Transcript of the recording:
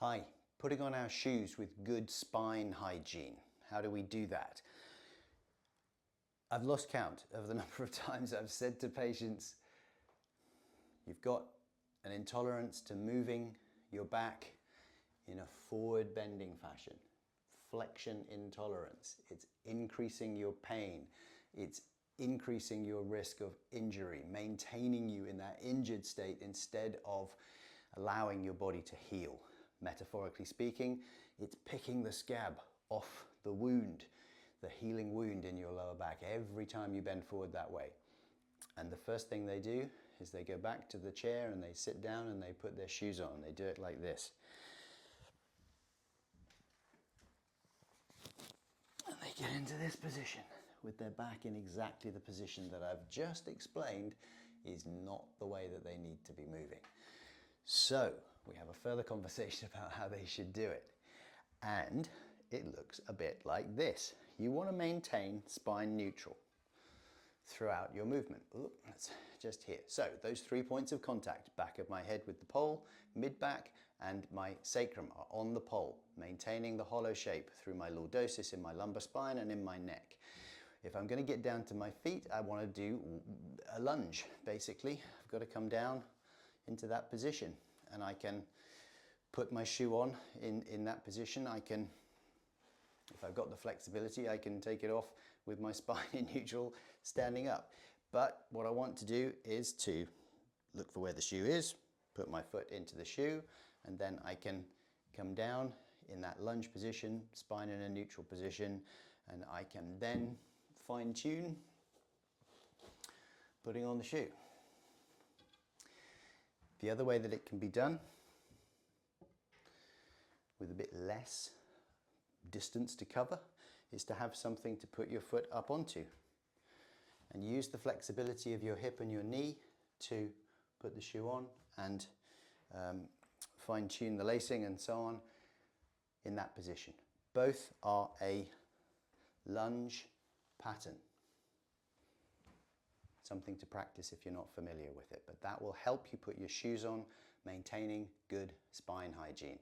Hi, putting on our shoes with good spine hygiene. How do we do that? I've lost count of the number of times I've said to patients, you've got an intolerance to moving your back in a forward bending fashion. Flexion intolerance. It's increasing your pain. It's increasing your risk of injury, maintaining you in that injured state instead of allowing your body to heal. Metaphorically speaking, it's picking the scab off the wound, the healing wound in your lower back every time you bend forward that way. And the first thing they do is they go back to the chair and they sit down and they put their shoes on. They do it like this. And they get into this position with their back in exactly the position that I've just explained is not the way that they need to be moving. So we have a further conversation about how they should do it. And it looks a bit like this. You want to maintain spine neutral throughout your movement. Ooh, that's just here. So those 3 points of contact, back of my head with the pole, mid-back, and my sacrum are on the pole, maintaining the hollow shape through my lordosis in my lumbar spine and in my neck. If I'm going to get down to my feet, I want to do a lunge, basically. I've got to come down into that position, and I can put my shoe on in that position. I can, if I've got the flexibility, I can take it off with my spine in neutral, standing up. But what I want to do is to look for where the shoe is, put my foot into the shoe, and then I can come down in that lunge position, spine in a neutral position, and I can then fine tune putting on the shoe. The other way that it can be done, with a bit less distance to cover, is to have something to put your foot up onto and use the flexibility of your hip and your knee to put the shoe on and fine tune the lacing and so on in that position. Both are a lunge pattern. Something to practice if you're not familiar with it, but that will help you put your shoes on, maintaining good spine hygiene.